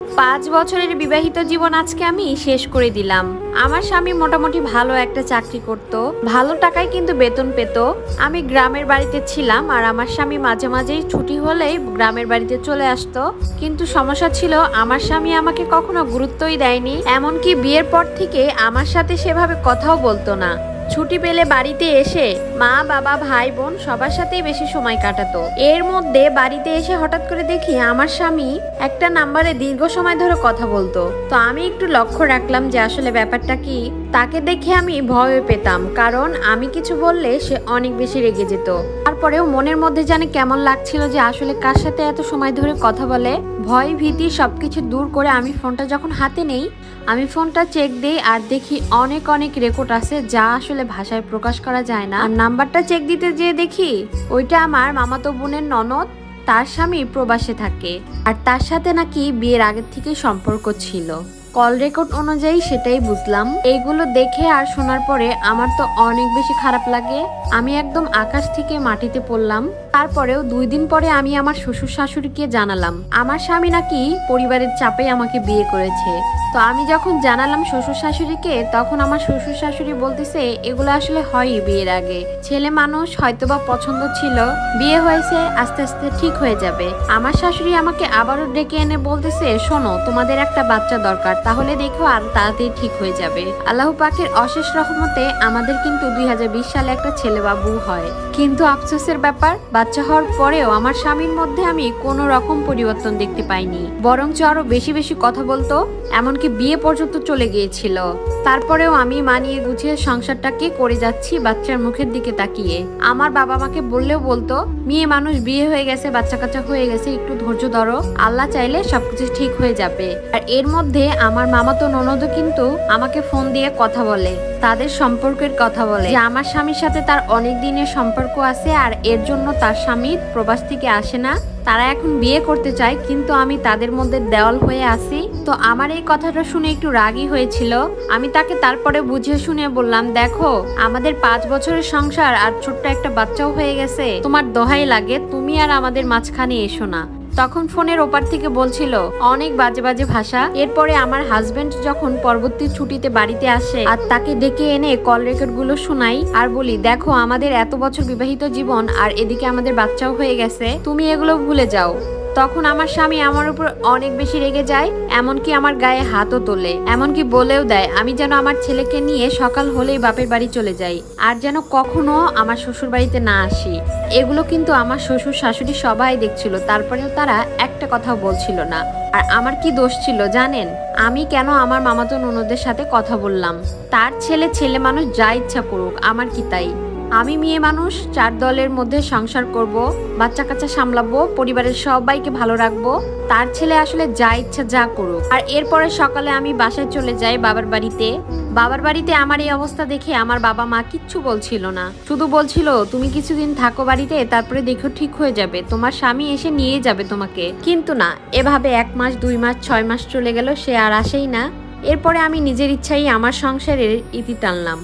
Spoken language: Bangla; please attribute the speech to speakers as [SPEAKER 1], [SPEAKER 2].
[SPEAKER 1] 5 বছরের বিবাহিত জীবন আজকে আমি শেষ করে দিলাম। আমার স্বামী মোটামুটি ভালো একটা চাকরি করত, ভালো টাকায় কিন্তু বেতন পেত। আমি গ্রামের বাড়িতে ছিলাম আর আমার স্বামী মাঝে মাঝেই ছুটি হলেই গ্রামের বাড়িতে চলে আসতো। কিন্তু সমস্যা ছিল আমার স্বামী আমাকে কখনো গুরুত্বই দেয়নি, এমনকি বিয়ের পর থেকে আমার সাথে সেভাবে কথাও বলতো না। ছুটি পেলে বাড়িতে এসে মা বাবা ভাই বোন সবার সাথেই বেশি সময় কাটাতো। এর মধ্যে বাড়িতে এসে হঠাৎ করে দেখি আমার স্বামী একটা নাম্বারে দীর্ঘ সময় ধরে কথা বলতো। তো আমি একটু লক্ষ্য রাখলাম যে আসলে ব্যাপারটা কি। তাকে দেখে আমি ভয় পেতাম, কারণ আমি কিছু বললে সে অনেক বেশি রেগে যেত। তারপরেও মনের মধ্যে জানে কেমন লাগছিল যে আসলে কার সাথে এত সময় ধরে কথা বলে। ভয় ভীতি সবকিছু দূর করে আমি ফোনটা যখন হাতে নেই, আমি ফোনটা চেক দিই আর দেখি অনেক অনেক রেকর্ড আছে যা আসলে ভাষায় প্রকাশ করা যায় না। আর নাম্বারটা চেক দিতে যেয়ে দেখি ওইটা আমার মামাতো বোনের ননদ, তার স্বামী প্রবাসে থাকে আর তার সাথে নাকি বিয়ের আগের থেকে সম্পর্ক ছিল। কল রেকর্ড অনুযায়ী সেটাই বুঝলাম। এইগুলো দেখে আর শোনার পরে আমার তো অনেক বেশি খারাপ লাগে। আমি একদম আকাশ থেকে মাটিতে পড়লাম। তারপরেও 2 দিন পরে আমি আমার শ্বশুর শাশুড়িকে জানালাম আমার স্বামী নাকি পরিবারের চাপে আমাকে বিয়ে করেছে। তো আমি যখন জানালাম শ্বশুর শাশুড়িকে, তখন আমার শ্বশুর শাশুড়ি বলতেছে এগুলো আসলে হয়ই বিয়ের আগে, ছেলে মানুষ হয়তোবা পছন্দ ছিল, বিয়ে হয়েছে, আস্তে আস্তে ঠিক হয়ে যাবে। আমার শাশুড়ি আমাকে আবারও ডেকে এনে বলতেছে শোনো, তোমাদের একটা বাচ্চা দরকার, তাহলে দেখো আর তাড়াতাড়ি ঠিক হয়ে যাবে। আল্লাহ পাকের অশেষ রহমতে আমাদের কিন্তু 2020 সালে একটা ছেলে বাবু হয়। কিন্তু আফসোসের ব্যাপার, বাচ্চা হওয়ার পরেও আমার স্বামীর মধ্যে আমি কোনো রকম পরিবর্তন দেখতে পাইনি, বরঞ্চ আরো বেশি বেশি কথা বলতো, এমনকি বিয়ে পর্যন্ত চলে গিয়েছিল। তারপরেও আমি মানিয়ে গুছিয়ে সংসারটাকে করে যাচ্ছি বাচ্চার মুখের দিকে তাকিয়ে। আমার বাবা মাকে বললেও বলতো মেয়ে মানুষ, বিয়ে হয়ে গেছে, বাচ্চা কাচ্চা হয়ে গেছে, একটু ধৈর্য ধরো, আল্লাহ চাইলে সবকিছু ঠিক হয়ে যাবে। আর এর মধ্যে আমার মামাতো ননদও কিন্তু আমাকে ফোন দিয়ে কথা বলে, তাদের সম্পর্কের কথা বলে যে আমার স্বামীর সাথে তার অনেক দিনের সম্পর্ক আছে আর এর জন্য তার স্বামী প্রবাস থেকে আসে না, তারা এখন বিয়ে করতে চায়, কিন্তু আমি তাদের মধ্যে দেওয়াল হয়ে আছি। তো আমার এই কথাটা শুনে একটু রাগই হয়েছিল। আমি তাকে তারপরে বুঝিয়ে শুনে বললাম দেখো, আমাদের 5 বছরের সংসার আর ছোট্ট একটা বাচ্চাও হয়ে গেছে, তোমার দোহাই লাগে তুমি আর আমাদের মাঝখানে এসো না। তখন ফোনের ওপার থেকে বলছিল অনেক বাজে বাজে ভাষা। এরপরে আমার হাজবেন্ড যখন পরবর্তী ছুটিতে বাড়িতে আসে আর তাকে ডেকে এনে কল রেকর্ড গুলো শোনাই আর বলি দেখো, আমাদের এত বছর বিবাহিত জীবন আর এদিকে আমাদের বাচ্চাও হয়ে গেছে, তুমি এগুলো ভুলে যাও। তখন আমার স্বামী আমার উপর অনেক বেশি রেগে যায়, এমনকি আমার গায়ে হাতও তোলে, এমনকি বলেও দেয় আমি যেন আমার ছেলেকে নিয়ে সকাল হলেই বাপের বাড়ি চলে যাই আর যেন কখনো আমার শ্বশুর বাড়িতে না আসি। এগুলো কিন্তু আমার শ্বশুর শাশুড়ি সবাই দেখছিল, তারপরেও তারা একটা কথাও বলছিল না। আর আমার কি দোষ ছিল জানেন? আমি কেন আমার মামাতো ননদের সাথে কথা বললাম? তার ছেলে ছেলে মানুষ, যা ইচ্ছা করুক, আমার কি তাই? আমি মেয়ে মানুষ, 4 দলের মধ্যে সংসার করব, বাচ্চা কাচ্চা সামলাবো, পরিবারের সবাইকে ভালো রাখবো। তার ছেলে আসলে যা ইচ্ছা যা করুক। আর এরপরে সকালে আমি বাসায় চলে যাই বাবার বাড়িতে। বাবার বাড়িতে আমার এই অবস্থা দেখে আমার বাবা মা কিচ্ছু বলছিল না, শুধু বলছিল তুমি কিছুদিন থাকো বাড়িতে, তারপরে দেখো ঠিক হয়ে যাবে, তোমার স্বামী এসে নিয়ে যাবে তোমাকে। কিন্তু না, এভাবে 1 মাস 2 মাস 6 মাস চলে গেল, সে আর আসেই না। এরপরে আমি নিজের ইচ্ছাই আমার সংসারের ইতি টানলাম।